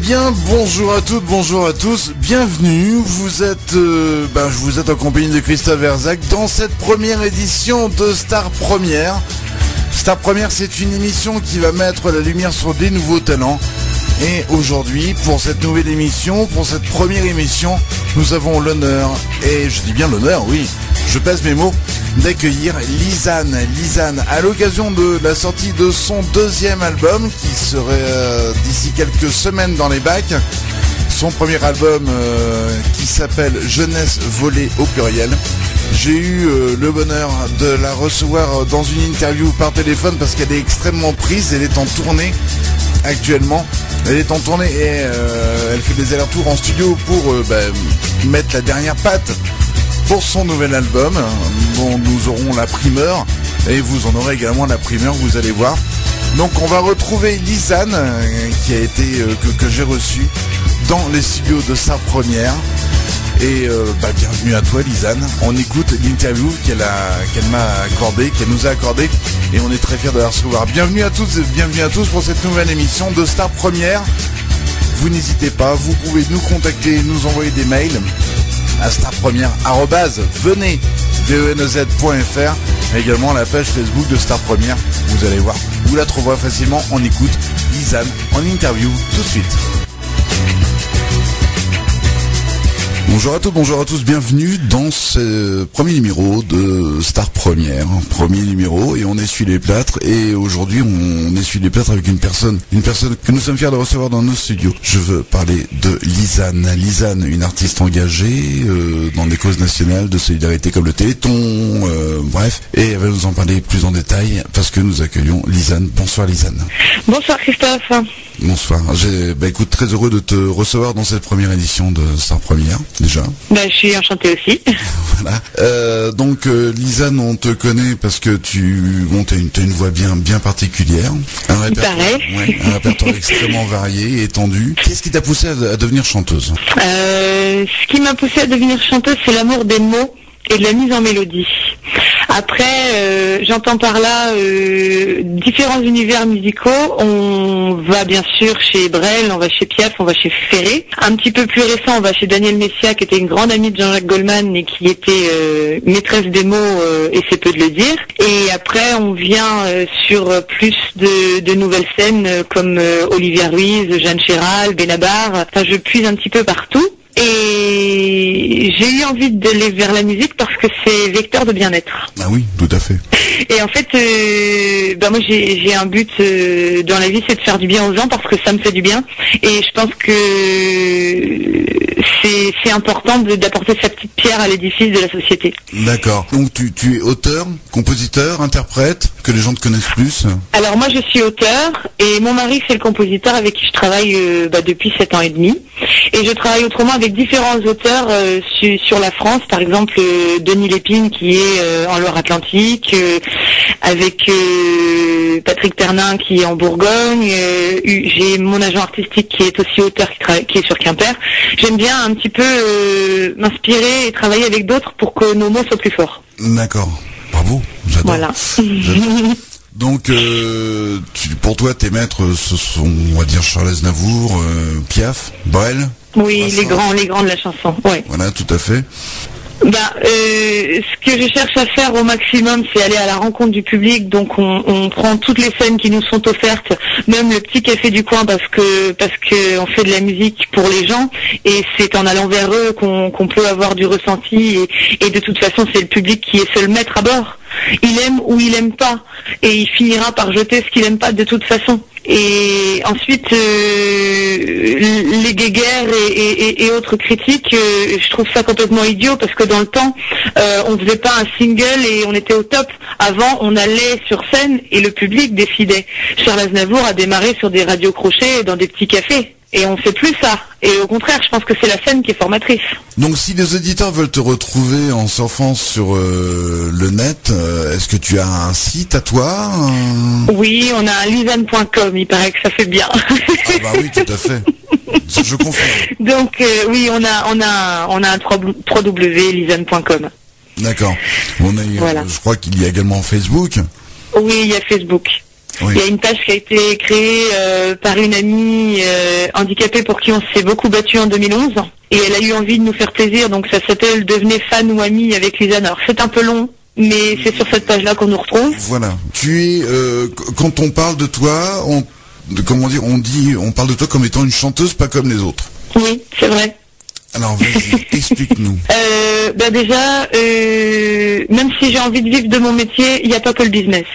bien, bonjour à toutes, bonjour à tous, bienvenue, vous êtes en compagnie de Christophe Herzac dans cette première édition de Star Première. Star Première, c'est une émission qui va mettre la lumière sur des nouveaux talents. Et aujourd'hui, pour cette nouvelle émission, pour cette première émission, nous avons l'honneur, et je dis bien l'honneur, oui, je pèse mes mots, d'accueillir Lisanne. Lisanne, à l'occasion de la sortie de son deuxième album, qui serait d'ici quelques semaines dans les bacs, son premier album qui s'appelle Jeunesse volée au pluriel. J'ai eu le bonheur de la recevoir dans une interview par téléphone parce qu'elle est extrêmement prise, elle est en tournée actuellement. Elle est en tournée et elle fait des allers-retours en studio pour mettre la dernière patte pour son nouvel album, dont nous aurons la primeur, et vous en aurez également la primeur, vous allez voir. Donc on va retrouver Lisanne, qui a été que j'ai reçue dans les studios de Star Première. Et bienvenue à toi Lisanne. On écoute l'interview qu'elle nous a accordée, et on est très fiers de la recevoir. Bienvenue à toutes et bienvenue à tous pour cette nouvelle émission de Star Première. Vous n'hésitez pas, vous pouvez nous contacter, nous envoyer des mails à starpremière@venez.fr, également la page Facebook de Star Première. Vous allez voir, vous la trouverez facilement. On écoute Lisanne en interview tout de suite. Bonjour à toutes, bonjour à tous, bienvenue dans ce premier numéro de Star Première, premier numéro, et on essuie les plâtres, et aujourd'hui on essuie les plâtres avec une personne que nous sommes fiers de recevoir dans nos studios. Je veux parler de Lisanne. Lisanne, une artiste engagée dans des causes nationales de solidarité comme le Téléthon, bref, et elle va nous en parler plus en détail parce que nous accueillons Lisanne. Bonsoir Lisanne. Bonsoir Christophe. Bonsoir, écoute, très heureux de te recevoir dans cette première édition de Star Première, déjà. Je suis enchantée aussi. Voilà. Donc Lisanne, on te connaît parce que t'as une voix bien particulière. Un répertoire extrêmement varié et étendu. Qu'est-ce qui t'a poussé à devenir chanteuse ? Ce qui m'a poussé à devenir chanteuse, c'est l'amour des mots et de la mise en mélodie. Après, j'entends par là différents univers musicaux. On va bien sûr chez Brel, on va chez Piaf, on va chez Ferré. Un petit peu plus récent, on va chez Daniel Messia, qui était une grande amie de Jean-Jacques Goldman et qui était maîtresse des mots, et c'est peu de le dire. Et après, on vient sur plus de nouvelles scènes comme Olivia Ruiz, Jeanne Chéral, Benabar. Enfin, je puise un petit peu partout. Et j'ai eu envie d'aller vers la musique parce que c'est vecteur de bien-être. Ah oui, tout à fait. Et en fait, moi j'ai un but dans la vie, c'est de faire du bien aux gens parce que ça me fait du bien. Et je pense que c'est important d'apporter sa petite pierre à l'édifice de la société. D'accord. Donc tu es auteur, compositeur, interprète, que les gens te connaissent plus. Alors moi je suis auteur et mon mari c'est le compositeur avec qui je travaille depuis 7 ans et demi. Et je travaille autrement avec différents auteurs sur la France, par exemple Denis Lépine qui est en Loire-Atlantique, avec Patrick Pernin qui est en Bourgogne, j'ai mon agent artistique qui est aussi auteur qui est sur Quimper. J'aime bien un petit peu m'inspirer et travailler avec d'autres pour que nos mots soient plus forts. D'accord, bravo, j'adore. Voilà. J'adore. Donc, pour toi, tes maîtres, ce sont, on va dire, Charles Aznavour, Piaf, Brel. Oui, les grands de la chanson, ouais. Voilà, tout à fait. Ce que je cherche à faire au maximum, c'est aller à la rencontre du public. Donc on prend toutes les scènes qui nous sont offertes, même le petit café du coin, parce que on fait de la musique pour les gens et c'est en allant vers eux qu'on peut avoir du ressenti et de toute façon c'est le public qui est seul maître à bord. Il aime ou il aime pas et il finira par jeter ce qu'il aime pas de toute façon. Et ensuite les guéguerres et autres critiques, je trouve ça complètement idiot parce que dans le temps on faisait pas un single et on était au top. Avant on allait sur scène et le public décidait. Charles Aznavour a démarré sur des radios crochets dans des petits cafés. Et on fait plus ça. Et au contraire, je pense que c'est la scène qui est formatrice. Donc si les auditeurs veulent te retrouver en surfant sur le net, est-ce que tu as un site à toi Oui, on a un lisanne.com, il paraît que ça fait bien. Ah bah oui, tout à fait. Je confirme. Donc oui, on a un www.lisanne.com. D'accord. Voilà. Je crois qu'il y a également Facebook. Oui, il y a Facebook. Oui. Il y a une page qui a été créée par une amie handicapée pour qui on s'est beaucoup battu en 2011. Et elle a eu envie de nous faire plaisir, donc ça s'appelle Devenez fan ou ami avec Lisanne. Alors c'est un peu long, mais c'est sur cette page-là qu'on nous retrouve. Voilà. Tu es, quand on parle de toi, on parle de toi comme étant une chanteuse pas comme les autres. Oui, c'est vrai. Alors vas-y, explique-nous. Déjà, même si j'ai envie de vivre de mon métier, il n'y a pas que le business.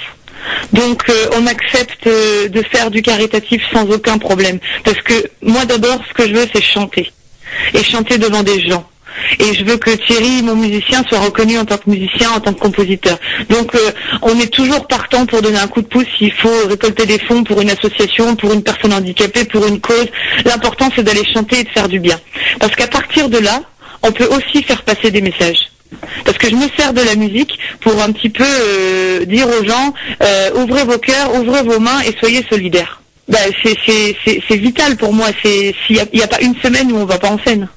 Donc on accepte de faire du caritatif sans aucun problème. Parce que moi d'abord, ce que je veux, c'est chanter. Et chanter devant des gens. Et je veux que Thierry, mon musicien, soit reconnu en tant que musicien, en tant que compositeur. Donc on est toujours partant pour donner un coup de pouce s'il faut récolter des fonds pour une association, pour une personne handicapée, pour une cause. L'important, c'est d'aller chanter et de faire du bien. Parce qu'à partir de là, on peut aussi faire passer des messages. Parce que je me sers de la musique pour un petit peu dire aux gens, ouvrez vos cœurs, ouvrez vos mains et soyez solidaires. C'est vital pour moi. Il n'y a pas une semaine où on va pas en scène.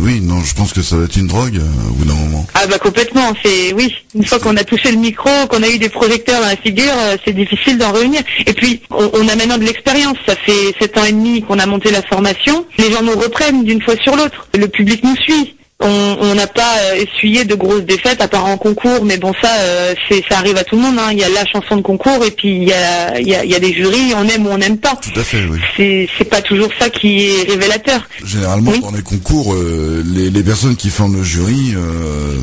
Oui, non, je pense que ça va être une drogue au bout d'un moment. Ah bah complètement, oui. Une fois qu'on a touché le micro, qu'on a eu des projecteurs dans la figure, c'est difficile d'en revenir. Et puis, on a maintenant de l'expérience. Ça fait 7 ans et demi qu'on a monté la formation. Les gens nous reprennent d'une fois sur l'autre. Le public nous suit. On n'a pas essuyé de grosses défaites à part en concours, mais bon ça arrive à tout le monde. Hein. Il y a la chanson de concours et puis il y a des jurys, on aime ou on n'aime pas. Tout à fait, oui. C'est pas toujours ça qui est révélateur. Généralement, dans les concours, les personnes qui forment le jury,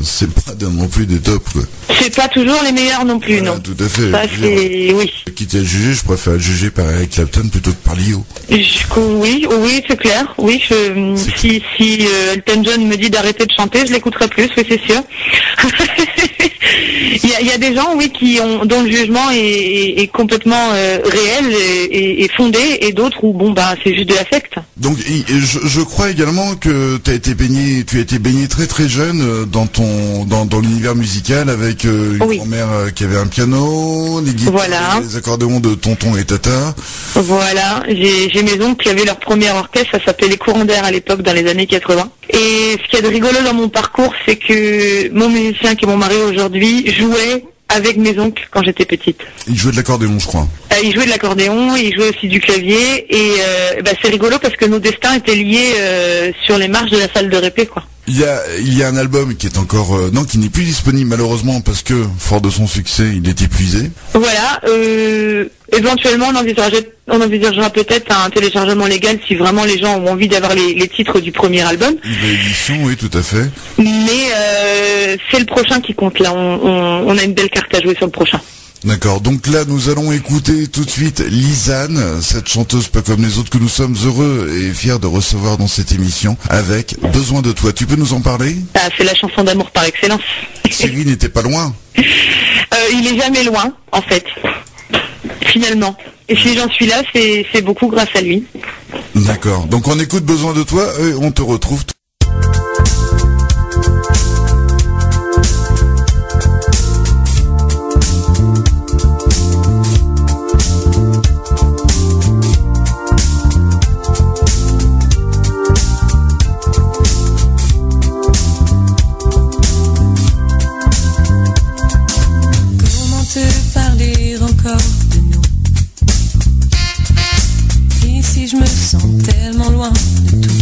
c'est pas non plus des tops, quoi. C'est pas toujours les meilleurs non plus, non. Tout à fait. Ça, oui. Quitte à le juger, je préfère le juger par Eric Clapton plutôt que par Lio. Oui, c'est clair. Oui, si Elton John me dit d'arrêter de chanter, je l'écouterai plus, oui, c'est sûr. Il y a des gens, oui, dont le jugement est complètement réel et fondé, et d'autres où, c'est juste de l'affect. Donc, je crois également que tu as été baigné très très jeune dans l'univers musical avec une grand-mère qui avait un piano, les guitares, les accordéons de tonton et tata. Voilà, j'ai mes oncles qui avaient leur premier orchestre, ça s'appelait les Courants d'air à l'époque, dans les années 80. Et ce qu'il y a de rigolo dans mon parcours, c'est que mon musicien qui est mon mari aujourd'hui jouait avec mes oncles quand j'étais petite. Il jouait de l'accordéon, je crois. Il jouait de l'accordéon, il jouait aussi du clavier, et c'est rigolo parce que nos destins étaient liés sur les marches de la salle de répé, quoi. Il y a un album qui est encore qui n'est plus disponible malheureusement parce que fort de son succès, il est épuisé. Voilà, éventuellement on envisagera peut-être un téléchargement légal si vraiment les gens ont envie d'avoir les titres du premier album. Une édition, oui, tout à fait. Mais c'est le prochain qui compte là, on a une belle carte à jouer sur le prochain. D'accord, donc là nous allons écouter tout de suite Lisanne, cette chanteuse pas comme les autres que nous sommes heureux et fiers de recevoir dans cette émission avec Besoin de toi. Tu peux nous en parler ? C'est la chanson d'amour par excellence. Thierry n'était pas loin. Il est jamais loin, en fait, finalement. Et si j'en suis là, c'est beaucoup grâce à lui. D'accord, donc on écoute Besoin de toi et on te retrouve. Je me sens tellement loin de tout.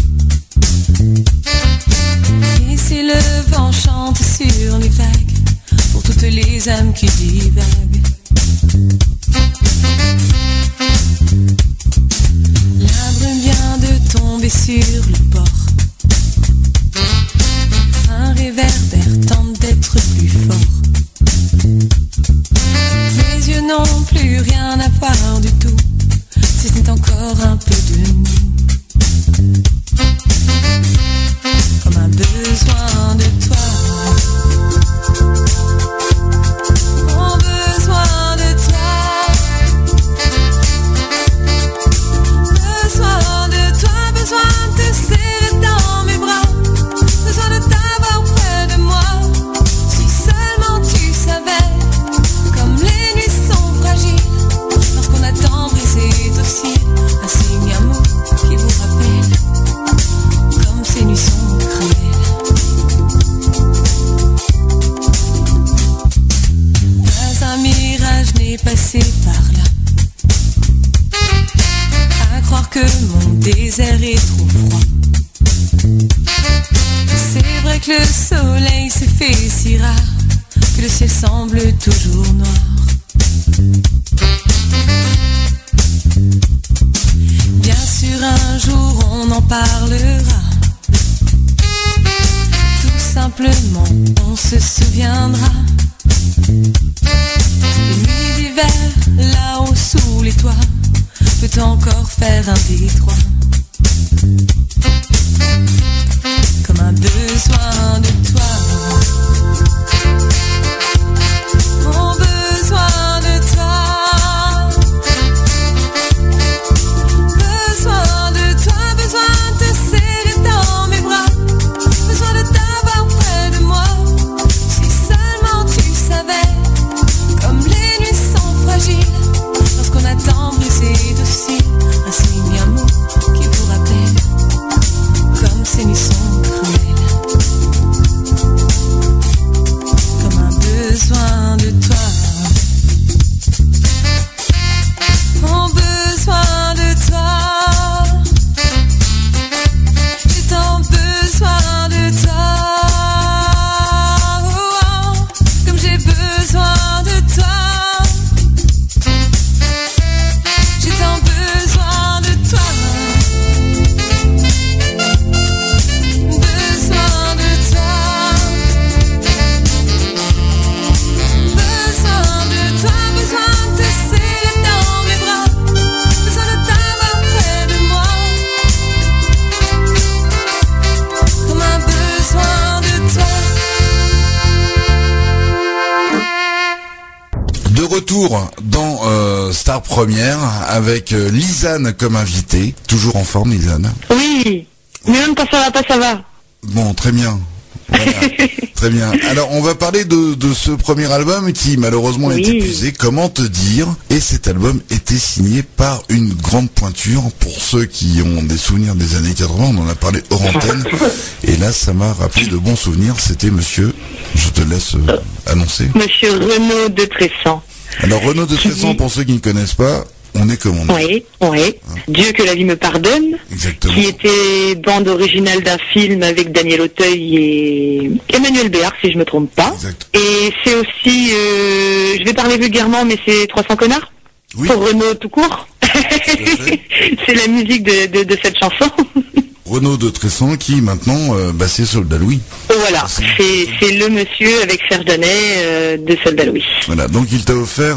Ici le vent chante sur les vagues pour toutes les âmes qui divaguent. La brume vient de tomber sur le port. Un réverbère tente d'être plus fort. Mes yeux n'ont plus rien à voir du tout. Si c'est encore un peu de nous, comme un besoin de toi, mon besoin. que le soleil s'est fait si rare, que le ciel semble toujours noir. Bien sûr un jour on en parlera, tout simplement on se souviendra des nuits d'hiver là-haut sous les toits, peut encore faire un détroit. Comme un besoin de toi, mon besoin de toi, besoin de toi, besoin de te serrer dans mes bras, besoin de t'avoir près de moi. Si seulement tu savais, comme les nuits sont fragiles, lorsqu'on attend brisé d'aussi un signe, un mot qui vous rappelle, comme ces nuits sont cruelles. Comme un besoin de toi, mon besoin de toi, j'ai tant besoin de toi, oh, oh, comme j'ai besoin de toi, j'ai tant besoin de toi, besoin de toi, besoin de toi, besoin de te serrer dans mes bras, besoin de t'avoir près de moi, comme un besoin de toi. De retour dans Star Première avec Lisanne comme invitée. Toujours en forme, Lisanne? Oui, mais même quand ça va pas, ça va. Bon, très bien. Voilà. Très bien. Alors, on va parler de ce premier album qui, malheureusement, est Oui. épuisé. Comment te dire? Et cet album était signé par une grande pointure. Pour ceux qui ont des souvenirs des années 80, on en a parlé hors antenne. Et là, ça m'a rappelé de bons souvenirs. C'était monsieur, je te laisse annoncer. Monsieur Renaud de Tressan. Alors, Renaud de Tressan, pour ceux qui ne connaissent pas, on est comme on est. Oui, oui. Dieu que la vie me pardonne. Exactement. Qui était bande originale d'un film avec Daniel Auteuil et Emmanuel Béard, si je me trompe pas. Exact. Et c'est aussi, je vais parler vulgairement, mais c'est 300 connards. Oui. Pour Renaud tout court. fait. C'est la musique de cette chanson. Renaud de Tressan qui, maintenant, c'est Soldat Louis. Voilà, c'est le monsieur avec Serge Danet de Soldat Louis. Voilà, donc il t'a offert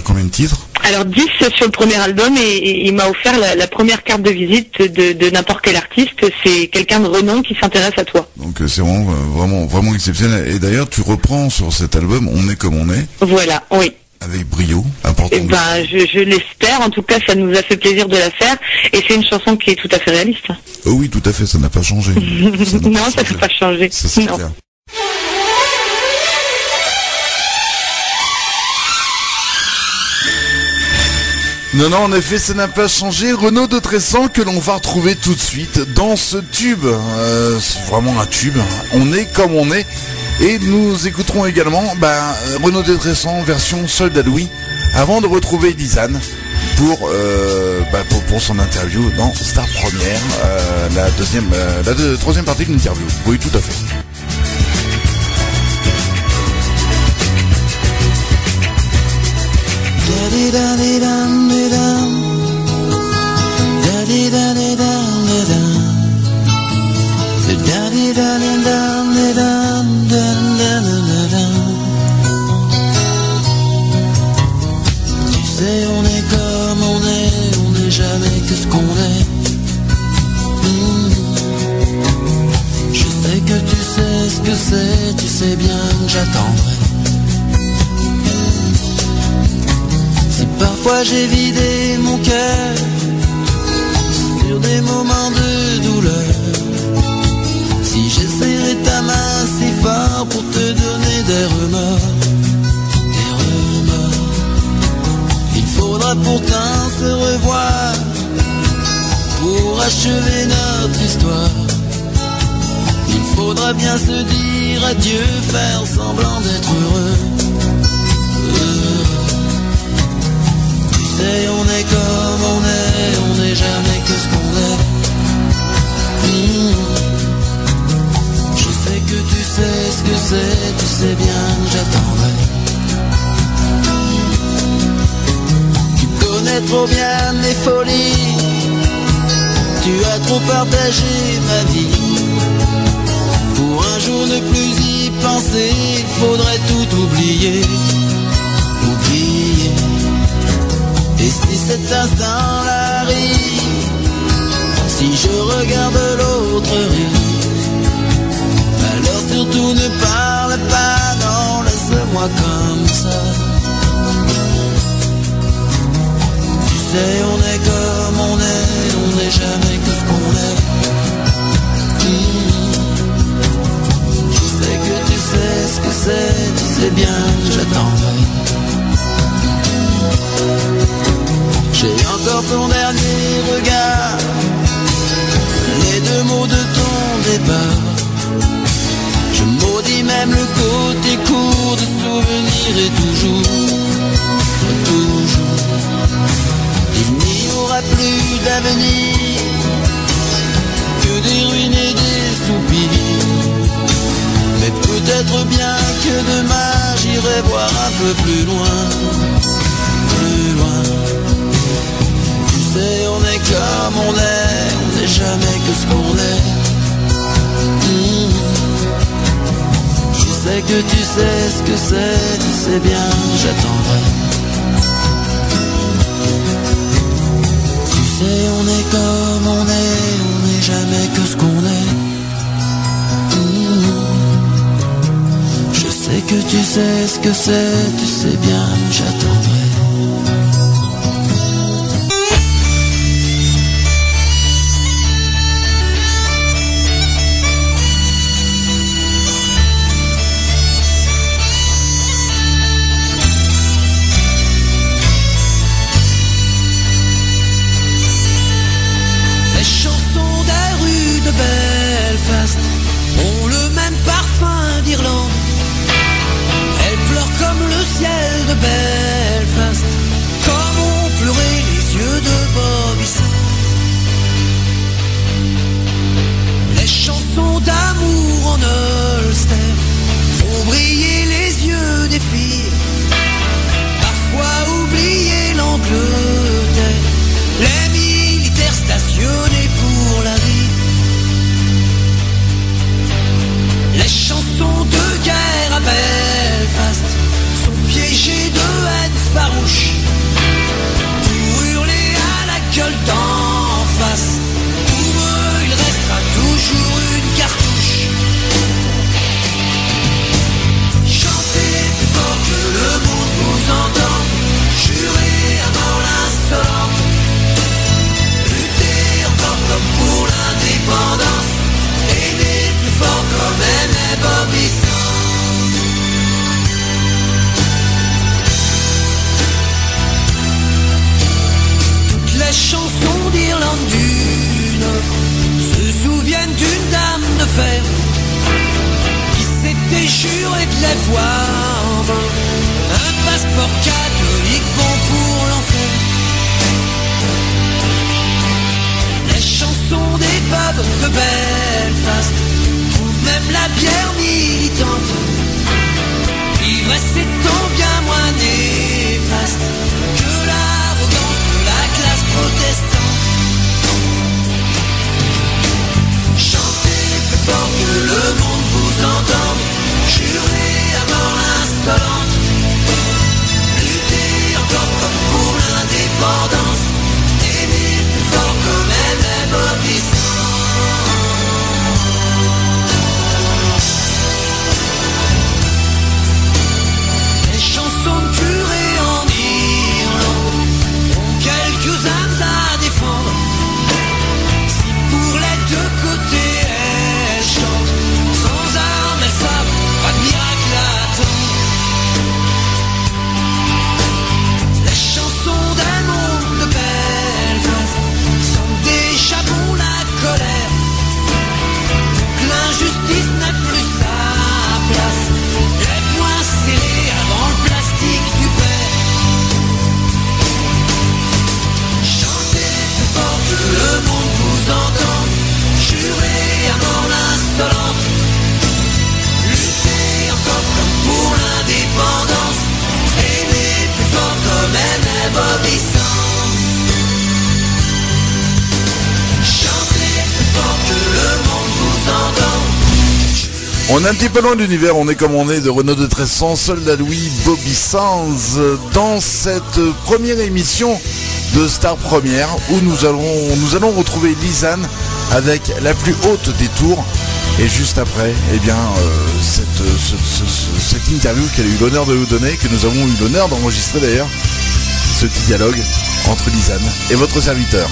combien de titres? Alors 10 sur le premier album et il m'a offert la première carte de visite de n'importe quel artiste. C'est quelqu'un de renom qui s'intéresse à toi. Donc c'est vraiment exceptionnel. Et d'ailleurs, tu reprends sur cet album On est comme on est. Voilà, oui. Avec brio, important. Eh ben, je l'espère. En tout cas, ça nous a fait plaisir de la faire. Et c'est une chanson qui est tout à fait réaliste. Oh oui, tout à fait, ça n'a pas changé. Non, ça n'a pas changé. Ça, c'est Non. clair. Non, en effet, ça n'a pas changé. Renaud de Tressan que l'on va retrouver tout de suite dans ce tube. C'est vraiment un tube. On est comme on est. Et nous écouterons également Renaud de Tressan version Soldat Louis avant de retrouver Lisanne pour son interview dans Star Première, la troisième partie de l'interview. Oui, tout à fait. Tu sais, on est comme on n'est jamais que ce qu'on est. Je sais que tu sais ce que c'est, tu sais bien que j'attendrai. Si parfois j'ai vidé mon cœur sur des moments de douleur, si j'ai serré ta main si fort pour te donner des remords, il faudra pourtant se revoir pour achever notre histoire. Il faudra bien se dire adieu, faire semblant d'être heureux. Tu sais, on est comme on n'est jamais que ce qu'on est. que tu sais ce que c'est, tu sais bien que j'attendrai. Tu connais trop bien mes folies, tu as trop partagé ma vie. Pour un jour ne plus y penser, il faudrait tout oublier. Oublier. Et si cet instant-là arrive, si je regarde l'autre rive, alors surtout ne parle pas, non, laisse-moi comme ça. Tu sais, on est comme on n'est jamais que ce qu'on est. Je sais que tu sais ce que c'est, tu sais bien que j'attendrai. J'ai encore ton dernier regard, les deux mots de ton départ. Je maudis même le côté court de souvenirs et toujours, il n'y aura plus d'avenir que des ruines et des soupirs. Mais peut-être bien que demain j'irai voir un peu plus loin, plus loin. Tu sais, on est comme on n'est jamais que ce qu'on est. Je sais que tu sais ce que c'est, tu sais bien, j'attendrai. Tu sais, on est comme on n'est jamais que ce qu'on est. Je sais que tu sais ce que c'est, tu sais bien, j'attendrai. Belfast ont le même parfum d'Irlande. Elles pleurent comme le ciel de Belfast, comme ont pleuré les yeux de Bobby Sands. Les chansons d'amour en Ulster font briller les yeux des filles, parfois oublier l'Angleterre, les militaires stationnés pour la vie. Les chansons de guerre à Belfast sont piégées de haine farouche, pour hurler à la gueule d'en face. Pour eux, il restera toujours une cartouche. Chantez plus fort que le monde vous entende, jurez à mort l'insolente, luttez encore comme pour l'indépendance, aimez plus fort comme aimait Bobby Sands. Toutes les chansons d'Irlande du Nord se souviennent d'une dame de fer qui s'était juré de les voir en vain, un passeport catholique bon pour l'enfer. Les chansons des pubs de Belfast, même la bière militante, l'ivresse étant bien moins néfaste que l'arrogance de la classe protestante. Chantez plus fort que le monde vous entende, jurez à mort l'insolente, luttez encore comme pour l'indépendance, aimez plus fort comme aimait Bobby Sands. On est un petit peu loin de l'univers, on est comme on est de Renaud de Tressan, Soldat Louis, Bobby Sands, dans cette première émission de Star Première où nous allons retrouver Lisanne avec la plus haute des tours. Et juste après, eh bien, cette interview qu'elle a eu l'honneur de nous donner, que nous avons eu l'honneur d'enregistrer d'ailleurs, ce petit dialogue entre Lisanne et votre serviteur.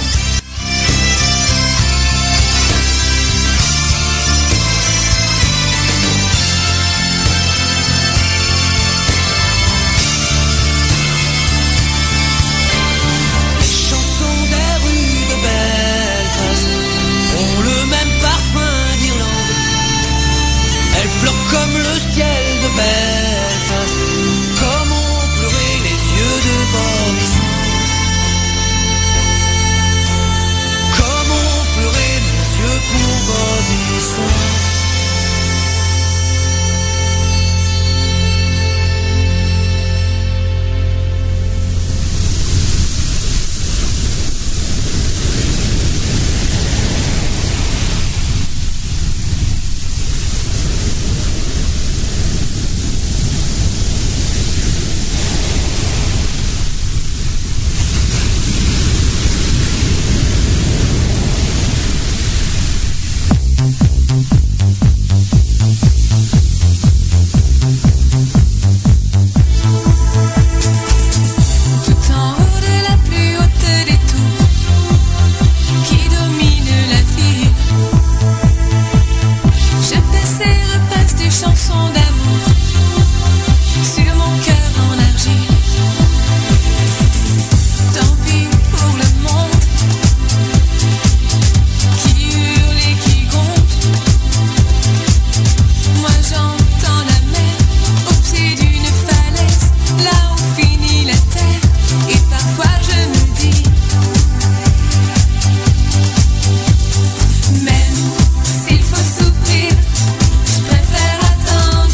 Comme le ciel de Belfast, comme ont pleuré les yeux de Bobby Sands, comme ont pleuré mes yeux pour Bobby Sands. Même s'il faut souffrir, je préfère attendre.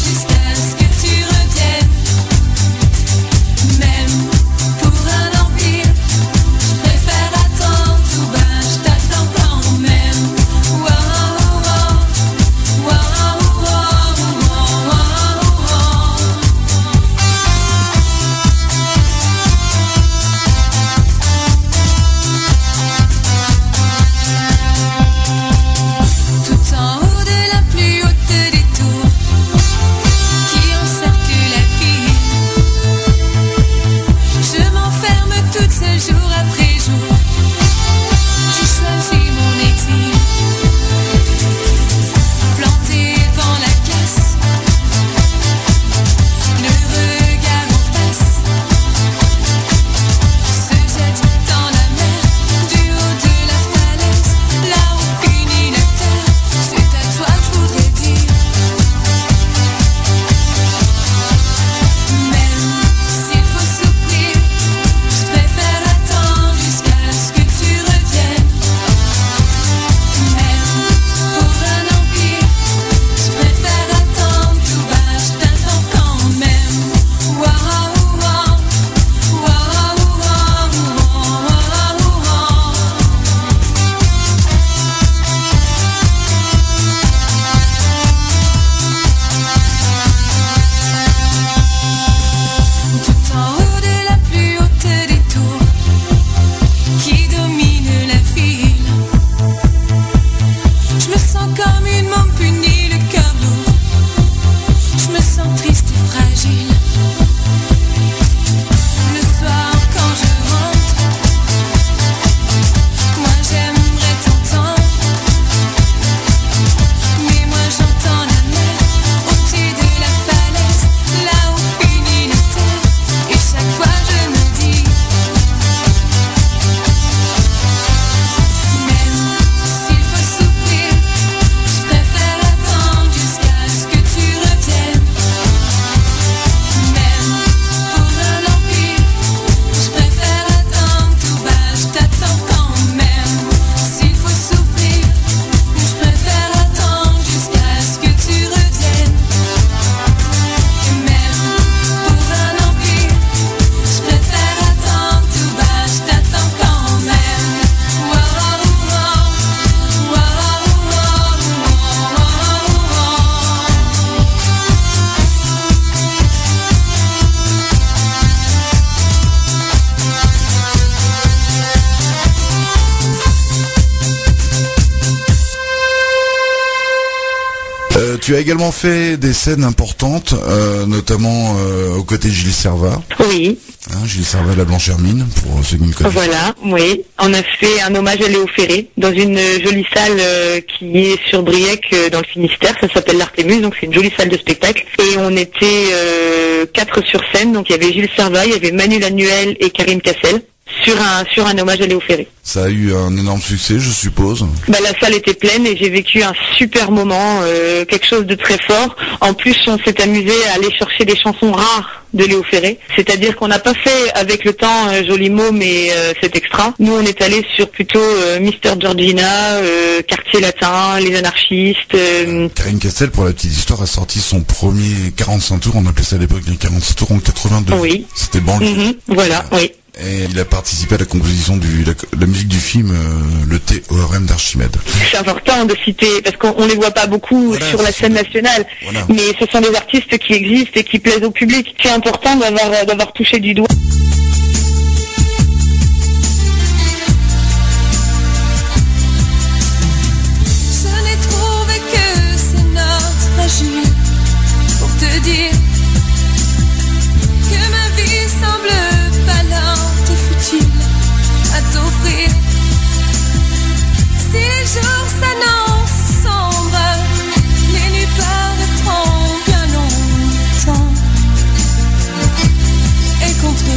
Tu as également fait des scènes importantes, notamment aux côtés de Gilles Servat. Oui. Gilles Servat, la Blanche Hermine, pour ceux qui me connaissent. Voilà, oui. On a fait un hommage à Léo Ferré dans une jolie salle qui est sur Briec dans le Finistère. Ça s'appelle l'Artémus, donc c'est une jolie salle de spectacle. Et on était 4 sur scène, donc il y avait Gilles Servat, il y avait Manu Lanuel et Karim Cassel. Sur un hommage à Léo Ferré. Ça a eu un énorme succès, je suppose. La salle était pleine et j'ai vécu un super moment, quelque chose de très fort. En plus, on s'est amusé à aller chercher des chansons rares de Léo Ferré. C'est-à-dire qu'on n'a pas fait avec le temps Joli mot, mais cet extra. Nous, on est allé sur plutôt Mister Georgina, Quartier Latin, Les Anarchistes. Karim Cassel, pour la petite histoire, a sorti son premier 45 tours. On appelait ça à l'époque les 45 tours en 82. Oui. C'était banlieue. Voilà, oui. Et il a participé à la composition de la musique du film Le Théorème d'Archimède. C'est important de citer, parce qu'on les voit pas beaucoup sur la scène nationale, mais ce sont des artistes qui existent et qui plaisent au public. C'est important d'avoir touché du doigt. Je n'ai trouvé que ces notes fragiles pour te dire que ma vie semble palante et futile à t'offrir. Si les jours s'annoncent sombres, les nuits paraîtront bien longtemps. Et contre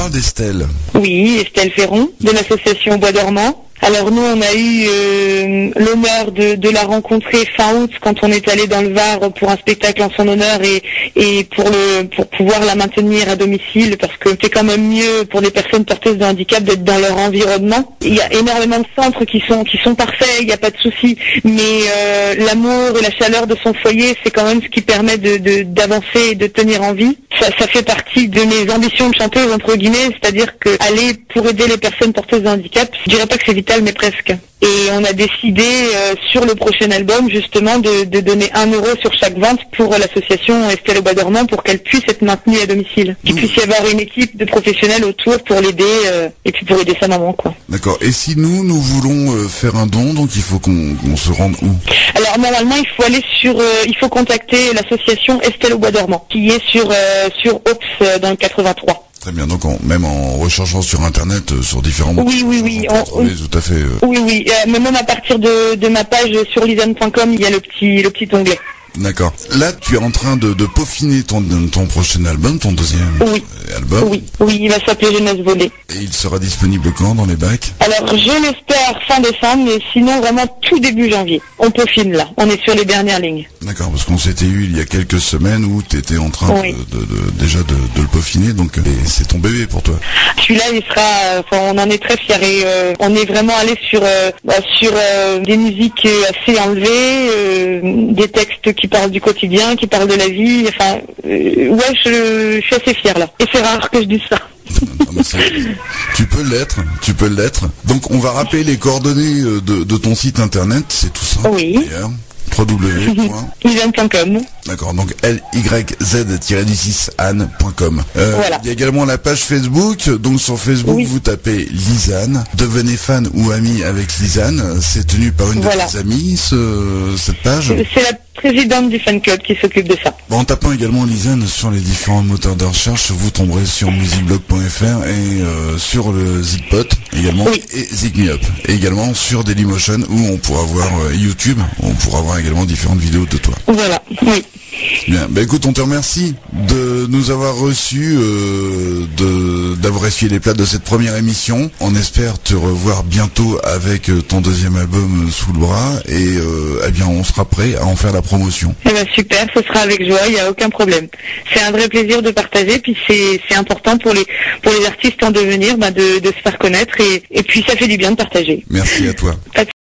parle d'Estelle. Oui, Estelle Ferron, de l'association Bois dormant. Alors nous, on a eu l'honneur de la rencontrer fin août quand on est allé dans le Var pour un spectacle en son honneur et pour pouvoir la maintenir à domicile, parce que c'est quand même mieux pour les personnes porteuses de handicap d'être dans leur environnement. Il y a énormément de centres qui sont parfaits, il n'y a pas de souci, mais l'amour et la chaleur de son foyer, c'est quand même ce qui permet d'avancer et de tenir en vie. Ça fait partie de mes ambitions de chanteuse, entre guillemets, c'est-à-dire que aller pour aider les personnes porteuses de handicap, je dirais pas que c'est vital, mais presque. Et on a décidé sur le prochain album justement de donner 1 euro sur chaque vente pour l'association Estelle au Bois dormant, pour qu'elle puisse être maintenue à domicile. Qu'il puisse y avoir une équipe de professionnels autour pour l'aider et puis pour aider sa maman, quoi. D'accord. Et si nous voulons faire un don, donc il faut qu'on se rende où? Alors normalement il faut aller il faut contacter l'association Estelle au Bois dormant, qui est sur Ops dans le 83. Très bien, donc même en recherchant sur internet, sur différents mots. Oui. Tout à fait. Oui. Mais même à partir de ma page sur lisanne.com, il y a le petit onglet. D'accord. Là, tu es en train de peaufiner ton prochain album, ton deuxième album. Oui, il va s'appeler Jeunesse volée. Et il sera disponible quand dans les bacs? Alors, je l'espère fin décembre, mais sinon vraiment tout début janvier. On peaufine là, on est sur les dernières lignes. D'accord, parce qu'on s'était eu il y a quelques semaines où tu étais en train déjà de le peaufiner, donc c'est ton bébé pour toi. Celui-là, il sera, on en est très fiers et on est vraiment allé sur des musiques assez enlevées, des textes qui parlent du quotidien, qui parlent de la vie. Enfin, je suis assez fière là. Et c'est rare que je dise ça. Tu peux l'être. Donc on va rappeler les coordonnées de ton site internet, c'est tout ça. Oui. www.lisanne.com. D'accord, donc lyz-anne.com. Voilà. Il y a également la page Facebook. Donc sur Facebook, vous tapez Lisanne. Devenez fan ou ami avec Lisanne. C'est tenu par une de tes amies, cette page. C'est la présidente du fan club qui s'occupe de ça. Bon, en tapant également Lisanne sur les différents moteurs de recherche, vous tomberez sur musicblog.fr et sur le Zigpot également, et Zigmeup, et également sur Dailymotion où on pourra voir YouTube, on pourra voir également différentes vidéos de toi. Voilà, oui. Bien, écoute, on te remercie de nous avoir reçus, d'avoir essuyé les plats de cette première émission. On espère te revoir bientôt avec ton deuxième album sous le bras et on sera prêt à en faire la promotion. Super, ce sera avec joie, il n'y a aucun problème. C'est un vrai plaisir de partager, puis c'est important pour les artistes en devenir de se faire connaître et puis ça fait du bien de partager. Merci à toi. Pas de